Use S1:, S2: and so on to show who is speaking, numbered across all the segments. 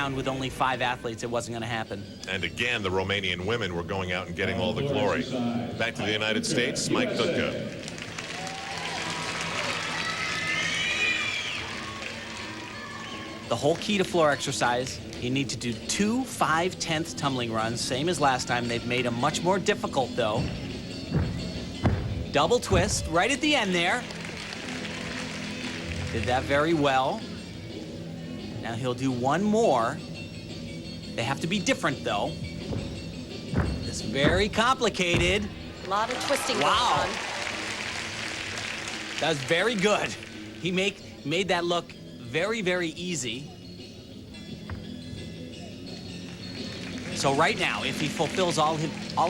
S1: round with only 5 athletes, it wasn't going to happen.
S2: And again, the Romanian women were going out and getting all the glory. Back to the United States, Mike Dutka.
S1: The whole key to floor exercise, you need to do 2 5/10 tumbling runs, same as last time. They've made them much more difficult, though. Double twist right at the end there. Did that very well. Now he'll do one more. They have to be different, though. It's very complicated.
S3: A lot of twisting going
S1: Wow.
S3: on.
S1: That was very good. He made that look very, very easy. So right now, if he fulfills all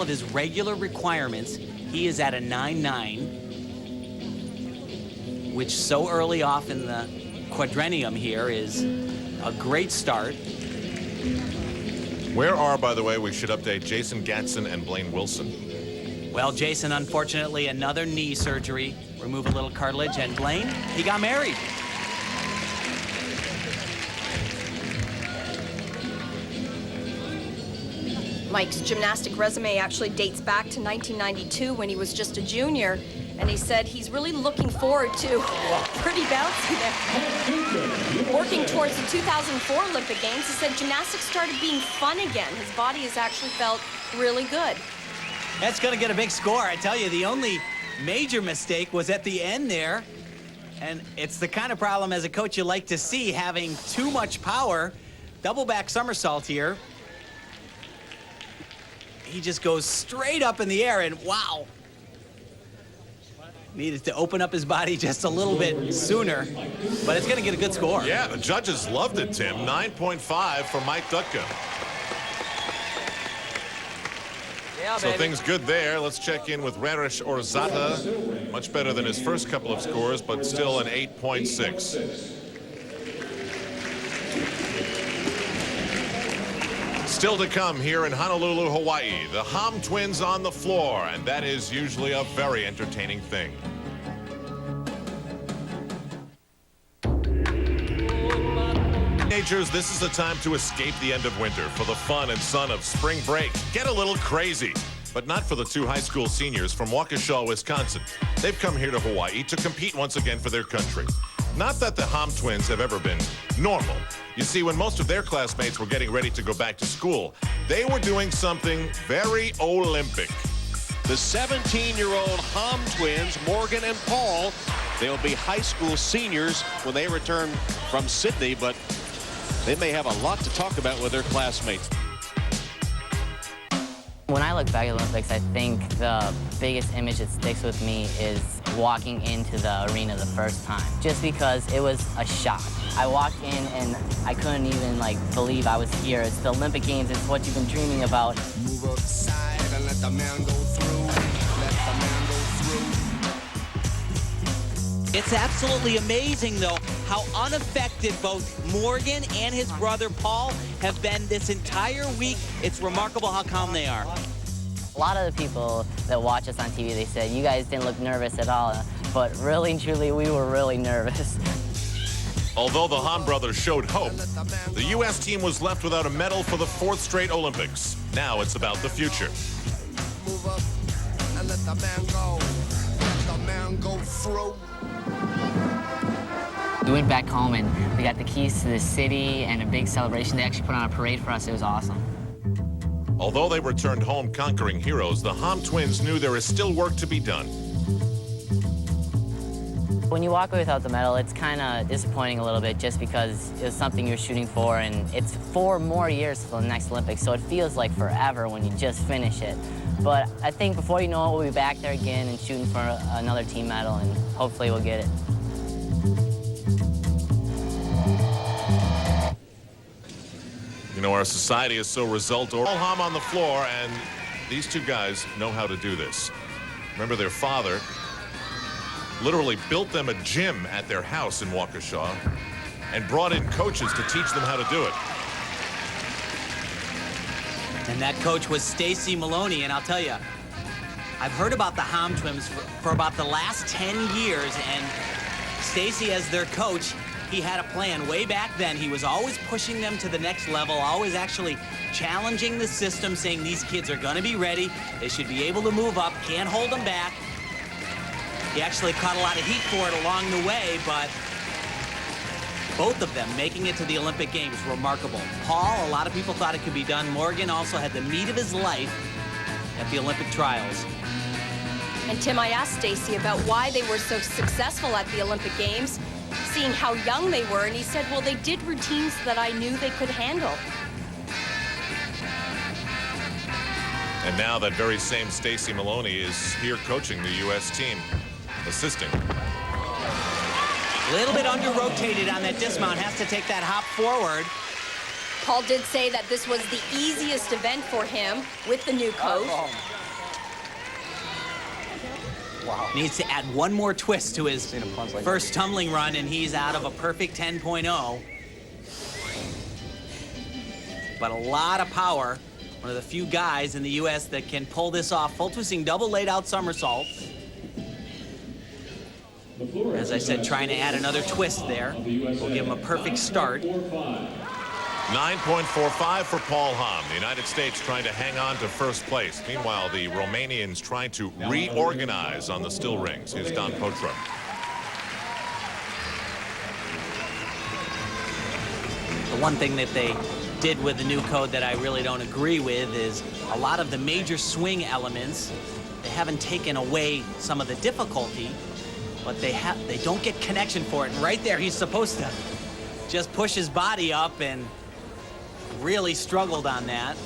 S1: of his regular requirements, he is at a 9.9, which so early off in the quadrennium here is a great start.
S2: Where are, by the way, we should update Jason Gatson and Blaine Wilson.
S1: Well, Jason, unfortunately, another knee surgery, remove a little cartilage, and Blaine, he got married.
S3: Mike's gymnastic resume actually dates back to 1992 when he was just a junior, and he said he's really looking forward to pretty bouncy there. Working towards the 2004 Olympic Games, he said gymnastics started being fun again. His body has actually felt really good.
S1: That's going to get a big score. I tell you, the only major mistake was at the end there, and it's the kind of problem as a coach you like to see, having too much power. Double back somersault here. He just goes straight up in the air, and wow. Needed to open up his body just a little bit sooner, but it's going to get a good score.
S2: Yeah, the judges loved it, Tim. 9.5 for Mike Dutka.
S1: Yeah,
S2: So
S1: baby.
S2: things good there. Let's check in with Raresh Orzata. Much better than his first couple of scores, but still an 8.6. Still to come here in Honolulu, Hawaii. The Hamm twins on the floor, and that is usually a very entertaining thing. Teenagers, this is the time to escape the end of winter for the fun and sun of spring break. Get a little crazy, but not for the 2 high school seniors from Waukesha, Wisconsin. They've come here to Hawaii to compete once again for their country. Not that the Hamm twins have ever been normal. You see, when most of their classmates were getting ready to go back to school, they were doing something very Olympic.
S4: The 17-year-old Hamm twins, Morgan and Paul, they'll be high school seniors when they return from Sydney, but they may have a lot to talk about with their classmates.
S5: When I look back at the Olympics, I think the biggest image that sticks with me is walking into the arena the first time, just because it was a shock. I walked in and I couldn't even believe I was here. It's the Olympic Games. It's what you've been dreaming about.
S6: Move outside and let the man go through. Let the man go through.
S1: It's absolutely amazing, though, how unaffected both Morgan and his brother Paul have been this entire week. It's remarkable how calm they are.
S5: A lot of the people that watch us on TV, they said, you guys didn't look nervous at all. But really and truly, we were really nervous.
S2: Although the Hamm brothers showed hope, the U.S. team was left without a medal for the 4th straight Olympics. Now it's about the future.
S6: Move up and let the man go. Let the man go through.
S5: We went back home and we got the keys to the city and a big celebration. They actually put on a parade for us. It was awesome.
S2: Although they returned home conquering heroes, the Hamm twins knew there is still work to be done.
S5: When you walk away without the medal, it's kind of disappointing a little bit just because it was something you're shooting for, and it's 4 more years till the next Olympics, so it feels like forever when you just finish it. But I think before you know it, we'll be back there again and shooting for another team medal, and hopefully we'll get it.
S2: You know, our society is so result-oriented. All Hamm on the floor, and these 2 guys know how to do this. Remember, their father literally built them a gym at their house in Waukesha and brought in coaches to teach them how to do it.
S1: And that coach was Stacy Maloney, and I'll tell you, I've heard about the Hamm twins for about the last 10 years, and Stacy as their coach, he had a plan way back then. He was always pushing them to the next level, always actually challenging the system, saying these kids are going to be ready. They should be able to move up, can't hold them back. He actually caught a lot of heat for it along the way, but both of them making it to the Olympic Games, remarkable. Paul, a lot of people thought it could be done. Morgan also had the meet of his life at the Olympic trials.
S3: And Tim, I asked Stacy about why they were so successful at the Olympic Games, seeing how young they were, and he said, well, they did routines that I knew they could handle.
S2: And now that very same Stacy Maloney is here coaching the U.S. team, assisting.
S1: A little bit under-rotated on that dismount, has to take that hop forward.
S3: Paul did say that this was the easiest event for him with the new coach.
S1: Wow. Needs to add one more twist to his first tumbling run, and he's out of a perfect 10.0. But a lot of power. One of the few guys in the U.S. that can pull this off. Full twisting double laid out somersault. As I said, trying to add another twist there. We'll give him a perfect start.
S2: 9.45 for Paul Hamm. The United States trying to hang on to first place. Meanwhile, the Romanians trying to reorganize on the still rings. Here's Don Potra.
S1: The one thing that they did with the new code that I really don't agree with is a lot of the major swing elements, they haven't taken away some of the difficulty, but they don't get connection for it. And right there, he's supposed to just push his body up, and really struggled on that.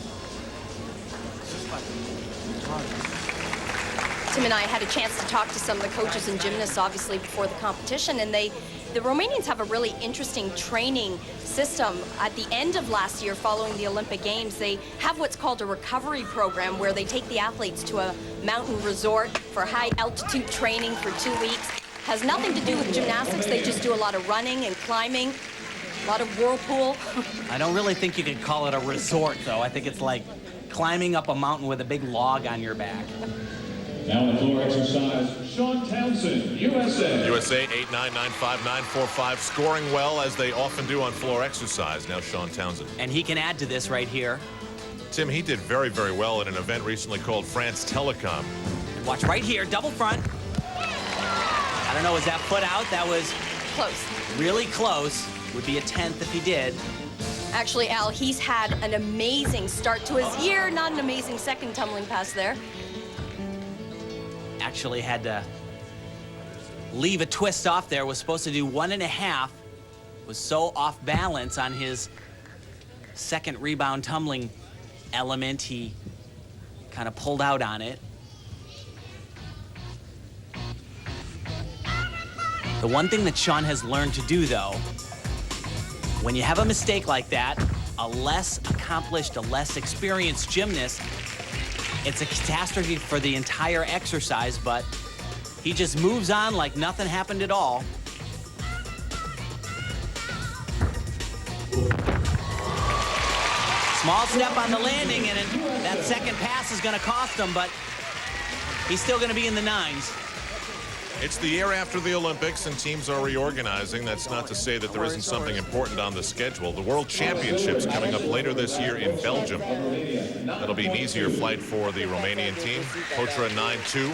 S3: Tim and I had a chance to talk to some of the coaches and gymnasts, obviously, before the competition, and the Romanians have a really interesting training system. At the end of last year, following the Olympic Games, they have what's called a recovery program where they take the athletes to a mountain resort for high-altitude training for 2 weeks. Has nothing to do with gymnastics. They just do a lot of running and climbing, a lot of whirlpool.
S1: I don't really think you could call it a resort, though. I think it's like climbing up a mountain with a big log on your back.
S7: Now on the floor exercise, Sean Townsend, USA.
S2: USA 8-9-9-5-9-4-5, scoring well as they often do on floor exercise. Now Sean Townsend.
S1: And he can add to this right here.
S2: Tim, he did very, very well in an event recently called France Telecom.
S1: And watch right here, double front. I don't know, was that foot out? That was
S3: Close.
S1: really close. Would be a 10th if he did.
S3: Actually, Al, he's had an amazing start to his year. Not an amazing second tumbling pass there.
S1: Actually had to leave a twist off there. Was supposed to do 1.5. Was so off balance on his second rebound tumbling element, he kind of pulled out on it. The one thing that Sean has learned to do, though, when you have a mistake like that, a less accomplished, a less experienced gymnast, it's a catastrophe for the entire exercise, but he just moves on like nothing happened at all. Small step on the landing, and that second pass is going to cost him, but he's still going to be in the 9s.
S2: It's the year after the Olympics, and teams are reorganizing. That's not to say that there isn't something important on the schedule. The World Championships coming up later this year in Belgium. That'll be an easier flight for the Romanian team. Potra 9-2.